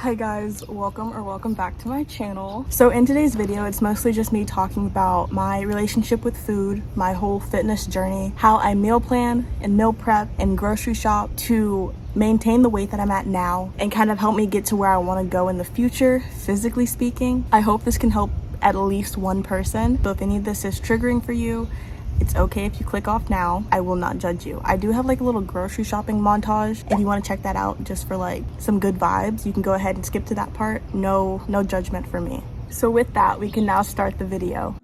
Hi guys, welcome back to my channel. So in today's video, it's mostly just me talking about my relationship with food, my whole fitness journey, how I meal plan and meal prep and grocery shop to maintain the weight that I'm at now and kind of help me get to where I want to go in the future, physically speaking. I hope this can help at least one person. So if any of this is triggering for you, it's okay if you click off now. I will not judge you. I do have like a little grocery shopping montage. If you want to check that out just for like some good vibes, you can go ahead and skip to that part. No judgment for me. So with that, we can now start the video.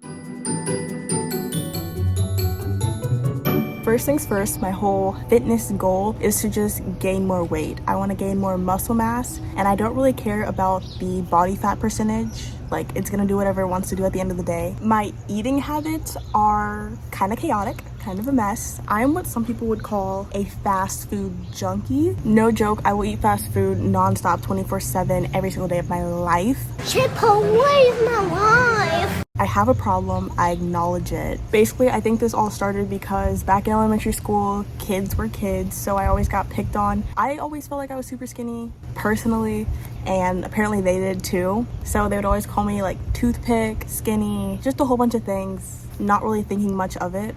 First things first, my whole fitness goal is to just gain more weight. I want to gain more muscle mass, and I don't really care about the body fat percentage. Like, it's gonna do whatever it wants to do at the end of the day. My eating habits are kind of chaotic, kind of a mess. I'm what some people would call a fast food junkie. No joke, I will eat fast food nonstop 24/7 every single day of my life. Chipotle is my life. I have a problem, I acknowledge it. Basically, I think this all started because back in elementary school, kids were kids, so I always got picked on. I always felt like I was super skinny, personally, and apparently they did too. So they would always call me like toothpick, skinny, just a whole bunch of things, not really thinking much of it.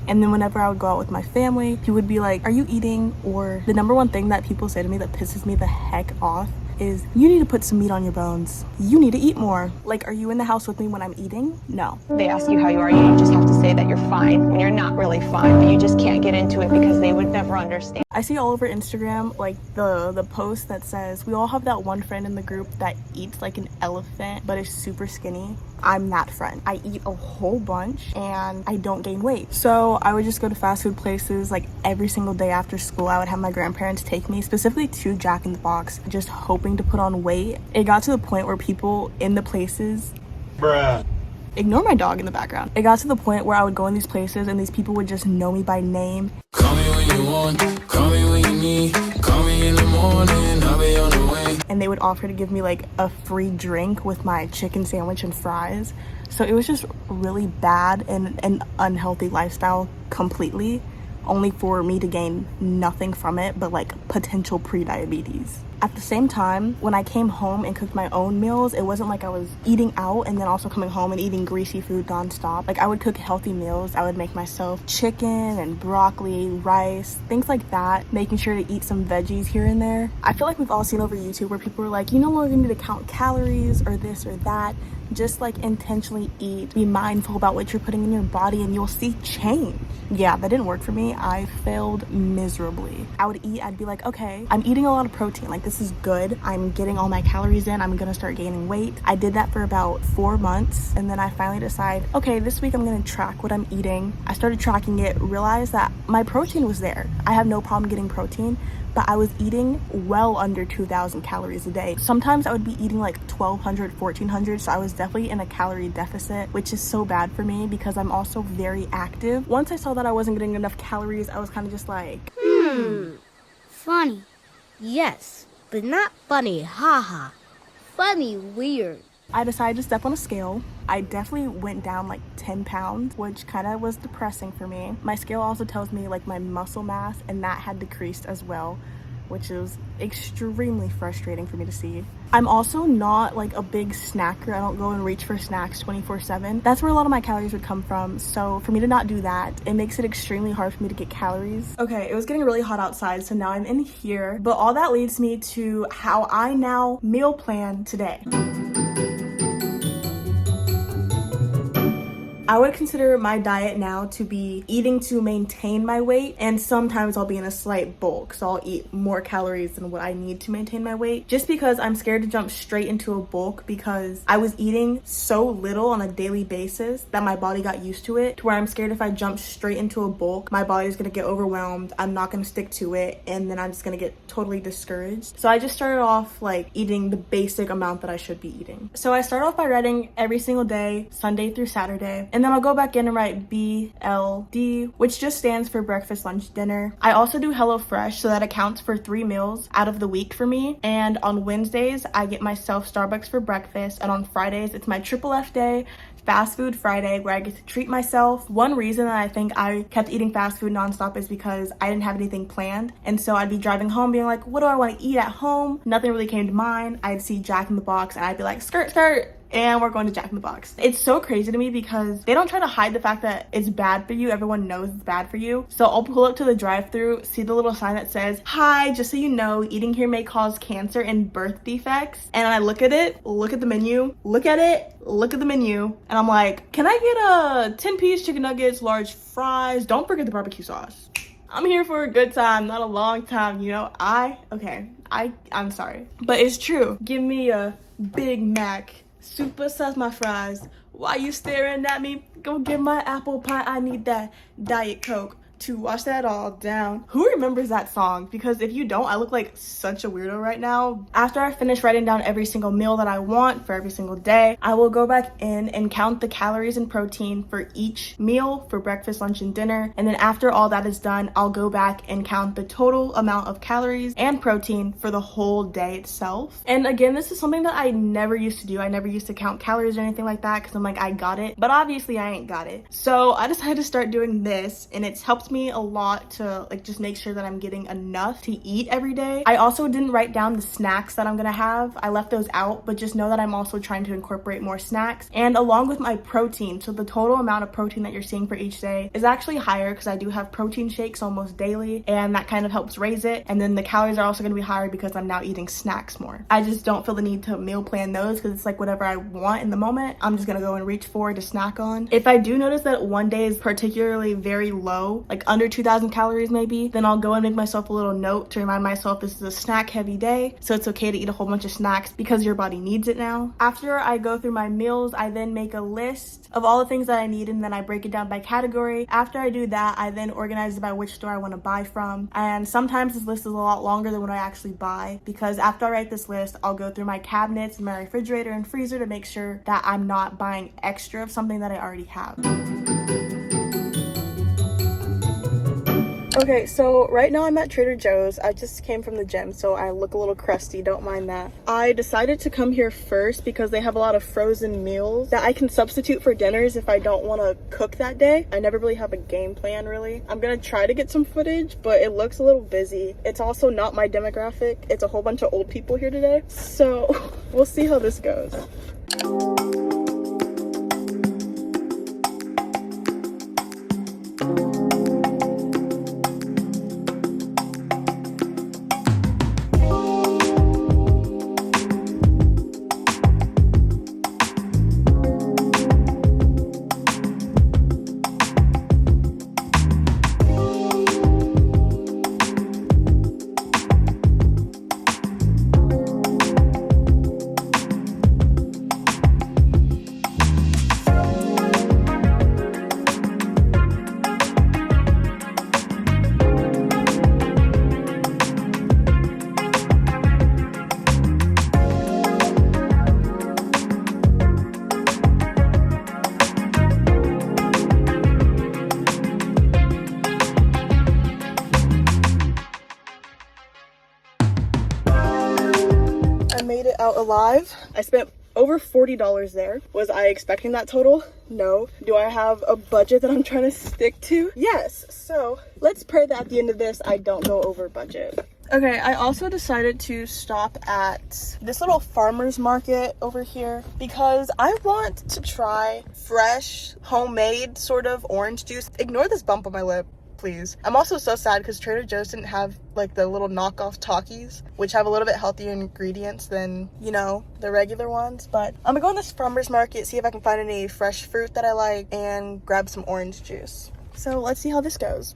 And then whenever I would go out with my family, he would be like, "Are you eating?" Or the number one thing that people say to me that pisses me the heck off is, "You need to put some meat on your bones. You need to eat more." Like, are you in the house with me when I'm eating? No. They ask you how you are, you just have to say that you're fine when you're not really fine, but you just can't get into it because they would never understand. I see all over Instagram like the post that says, "We all have that one friend in the group that eats like an elephant but is super skinny." I'm that friend. I eat a whole bunch and I don't gain weight. So I would just go to fast food places like every single day after school. I would have my grandparents take me specifically to Jack in the Box, just hoping to put on weight. It got to the point where people in the places, ignore my dog in the background. It got to the point where I would go in these places and these people would just know me by name. Call me when you want, call me when you need, call me in the morning, I'll be on the way. And they would offer to give me like a free drink with my chicken sandwich and fries. So it was just really bad and an unhealthy lifestyle completely, only for me to gain nothing from it but like potential pre-diabetes. At the same time, when I came home and cooked my own meals, it wasn't like I was eating out and then also coming home and eating greasy food nonstop. Like, I would cook healthy meals. I would make myself chicken and broccoli, rice, things like that, making sure to eat some veggies here and there. I feel like we've all seen over YouTube where people are like, "You no longer need to count calories or this or that. Just like intentionally eat, be mindful about what you're putting in your body and you'll see change." Yeah, that didn't work for me. I failed miserably. I would eat, I'd be like, okay, I'm eating a lot of protein. Like, this is good. I'm getting all my calories in. I'm gonna start gaining weight. I did that for about 4 months. And then I finally decided, okay, this week I'm gonna track what I'm eating. I started tracking it, realized that my protein was there. I have no problem getting protein, but I was eating well under 2,000 calories a day. Sometimes I would be eating like 1,200, 1,400, so I was definitely in a calorie deficit, which is so bad for me because I'm also very active. Once I saw that I wasn't getting enough calories, I was kind of just like, Funny. Yes, but not funny. Haha. Funny weird. I decided to step on a scale. I definitely went down like 10 pounds, which kind of was depressing for me. My scale also tells me like my muscle mass, and that had decreased as well, which is extremely frustrating for me to see. I'm also not like a big snacker. I don't go and reach for snacks 24/7. That's where a lot of my calories would come from. So for me to not do that, it makes it extremely hard for me to get calories. Okay, it was getting really hot outside, so now I'm in here. But all that leads me to how I now meal plan today. I would consider my diet now to be eating to maintain my weight, and sometimes I'll be in a slight bulk, so I'll eat more calories than what I need to maintain my weight, just because I'm scared to jump straight into a bulk because I was eating so little on a daily basis that my body got used to it, to where I'm scared if I jump straight into a bulk, my body's gonna get overwhelmed, I'm not gonna stick to it, and then I'm just gonna get totally discouraged. So I just started off like eating the basic amount that I should be eating. So I start off by writing every single day, Sunday through Saturday, and then I'll go back in and write BLD, which just stands for breakfast, lunch, dinner. I also do HelloFresh, so that accounts for 3 meals out of the week for me. And on Wednesdays, I get myself Starbucks for breakfast, and on Fridays, it's my Triple F day, Fast Food Friday where I get to treat myself. One reason that I think I kept eating fast food nonstop is because I didn't have anything planned. And so I'd be driving home being like, what do I want to eat at home? Nothing really came to mind. I'd see Jack in the Box and I'd be like, skirt, skirt. And we're going to Jack in the Box. It's so crazy to me because they don't try to hide the fact that it's bad for you. Everyone knows it's bad for you. So I'll pull up to the drive-thru, see the little sign that says, hi, just so you know, eating here may cause cancer and birth defects. And I look at it, look at the menu, look at it, look at the menu, and I'm like, can I get a 10-piece chicken nuggets, large fries? Don't forget the barbecue sauce. I'm here for a good time, not a long time, you know? I'm sorry. But it's true. Give me a Big Mac. Super size my fries. Why you staring at me? Go get my apple pie. I need that Diet Coke to wash that all down. Who remembers that song? Because if you don't, I look like such a weirdo right now. After I finish writing down every single meal that I want for every single day, I will go back in and count the calories and protein for each meal for breakfast, lunch, and dinner. And then after all that is done, I'll go back and count the total amount of calories and protein for the whole day itself. And again, this is something that I never used to do. I never used to count calories or anything like that because I'm like, I got it. But obviously I ain't got it. So I decided to start doing this, and it's helped me a lot to like just make sure that I'm getting enough to eat every day. I also didn't write down the snacks that I'm gonna have. I left those out, but just know that I'm also trying to incorporate more snacks and along with my protein. So the total amount of protein that you're seeing for each day is actually higher because I do have protein shakes almost daily, and that kind of helps raise it. And then the calories are also gonna be higher because I'm now eating snacks more. I just don't feel the need to meal plan those because it's like whatever I want in the moment, I'm just gonna go and reach for to snack on. If I do notice that one day is particularly very low, like under 2,000 calories maybe, then I'll go and make myself a little note to remind myself this is a snack heavy day, so it's okay to eat a whole bunch of snacks because your body needs it now. After I go through my meals, I then make a list of all the things that I need, and then I break it down by category. After I do that, I then organize it by which store I want to buy from, and sometimes this list is a lot longer than what I actually buy because after I write this list, I'll go through my cabinets and my refrigerator and freezer to make sure that I'm not buying extra of something that I already have. Okay, so right now I'm at Trader Joe's. I just came from the gym, so I look a little crusty, don't mind that. I decided to come here first because they have a lot of frozen meals that I can substitute for dinners if I don't want to cook that day. I never really have a game plan, really. I'm gonna try to get some footage, but it looks a little busy. It's also not my demographic. It's a whole bunch of old people here today, so we'll see how this goes. Made it out alive. I spent over $40 there. Was I expecting that total? No. Do I have a budget that I'm trying to stick to? Yes. So let's pray that at the end of this I don't go over budget. Okay, I also decided to stop at this little farmer's market over here because I want to try fresh, homemade sort of orange juice. Ignore this bump on my lip, please. I'm also so sad because Trader Joe's didn't have like the little knockoff Takis, which have a little bit healthier ingredients than, you know, the regular ones. But I'm gonna go in this farmer's market, see if I can find any fresh fruit that I like, and grab some orange juice. So let's see how this goes.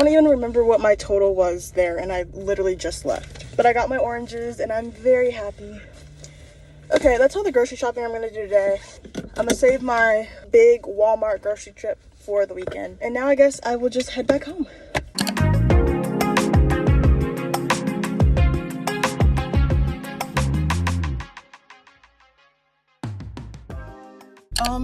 don't even remember what my total was there, and I literally just left. But I got my oranges, and I'm very happy. Okay, that's all the grocery shopping I'm gonna do today. I'm gonna save my big Walmart grocery trip for the weekend. And now I guess I will just head back home.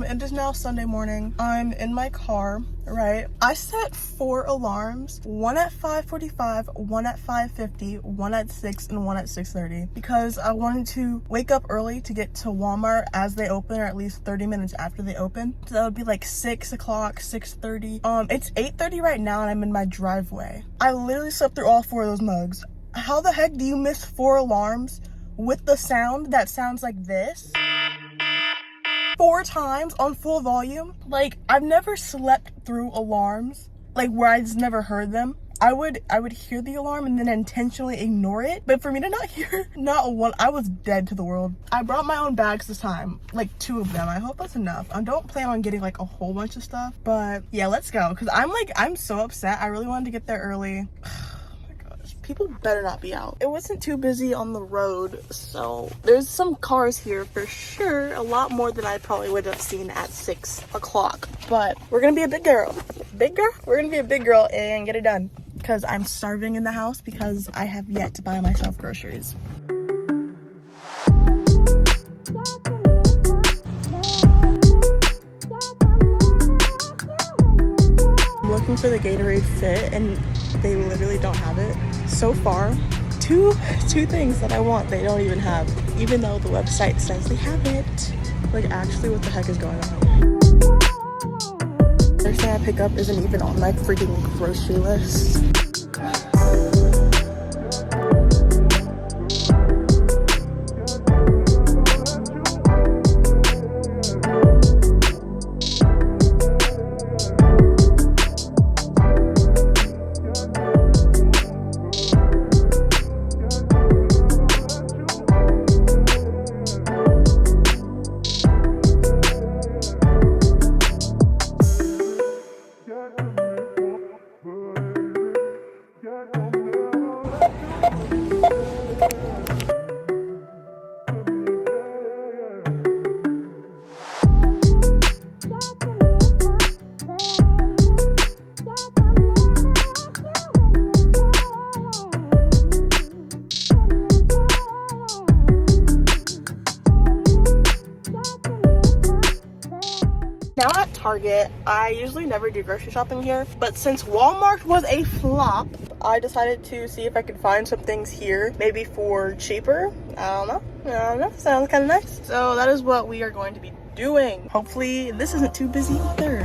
It is now Sunday morning. I'm in my car, right? I set 4 alarms, one at 5:45, one at 5:50, one at 6, and one at 6:30, because I wanted to wake up early to get to Walmart as they open, or at least 30 minutes after they open. So that would be like 6 o'clock, 6:30. It's 8:30 right now, and I'm in my driveway. I literally slept through all 4 of those mugs. How the heck do you miss 4 alarms with the sound that sounds like this? 4 times on full volume? Like, I've never slept through alarms, like where I just never heard them. I would hear the alarm and then intentionally ignore it, but for me to not hear not one, I was dead to the world. I brought my own bags this time, like 2 of them. I hope that's enough. I don't plan on getting like a whole bunch of stuff, but yeah, let's go, because I'm so upset. I really wanted to get there early. People better not be out. It wasn't too busy on the road, so there's some cars here for sure. A lot more than I probably would have seen at 6 o'clock. But we're gonna be a big girl. Big girl? We're gonna be a big girl and get it done. Because I'm starving in the house because I have yet to buy myself groceries. I'm looking for the Gatorade Fit and they literally don't have it. So far, two things that I want they don't even have, even though the website says they have it. Like, actually, what the heck is going on? First thing I pick up isn't even on my freaking grocery list. Now at Target, I usually never do grocery shopping here, but since Walmart was a flop, I decided to see if I could find some things here, maybe for cheaper. I don't know, sounds kind of nice. So that is what we are going to be doing. Hopefully this isn't too busy either.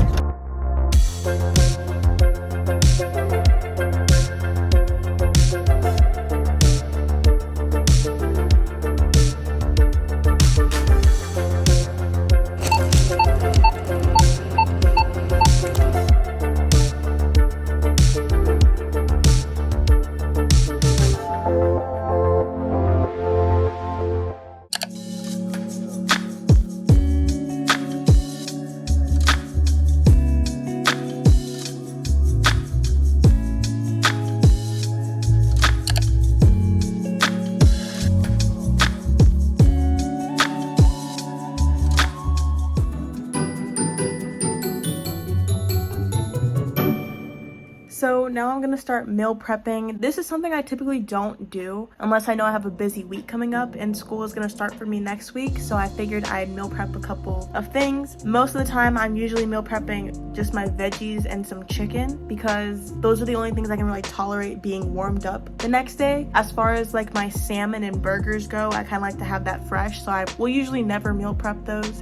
So now I'm gonna start meal prepping. This is something I typically don't do unless I know I have a busy week coming up and school is gonna start for me next week. So I figured I'd meal prep a couple of things. Most of the time I'm usually meal prepping just my veggies and some chicken because those are the only things I can really tolerate being warmed up the next day. As far as like my salmon and burgers go, I kind of like to have that fresh. So I will usually never meal prep those.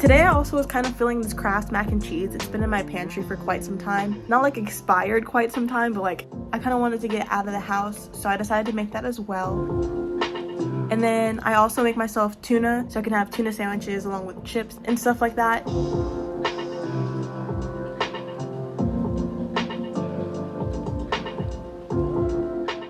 Today I also was kind of feeling this Kraft mac and cheese. It's been in my pantry for quite some time. Not like expired quite some time, but like I kind of wanted to get out of the house, so I decided to make that as well. And then I also make myself tuna, so I can have tuna sandwiches along with chips and stuff like that.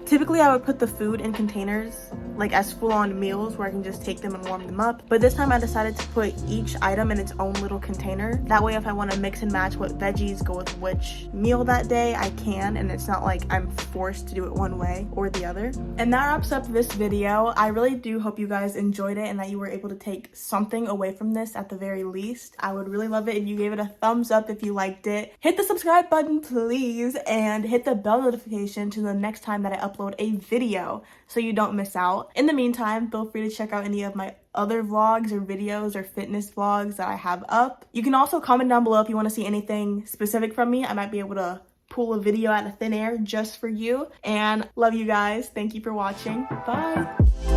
Typically I would put the food in containers, like as full-on meals where I can just take them and warm them up. But this time I decided to put each item in its own little container. That way if I want to mix and match what veggies go with which meal that day, I can, and it's not like I'm forced to do it one way or the other. And that wraps up this video. I really do hope you guys enjoyed it and that you were able to take something away from this at the very least. I would really love it if you gave it a thumbs up if you liked it. Hit the subscribe button please, and hit the bell notification to the next time that I upload a video so you don't miss out. In the meantime, feel free to check out any of my other vlogs or videos or fitness vlogs that I have up. You can also comment down below if you want to see anything specific from me. I might be able to pull a video out of thin air just for you. And love you guys. Thank you for watching. Bye.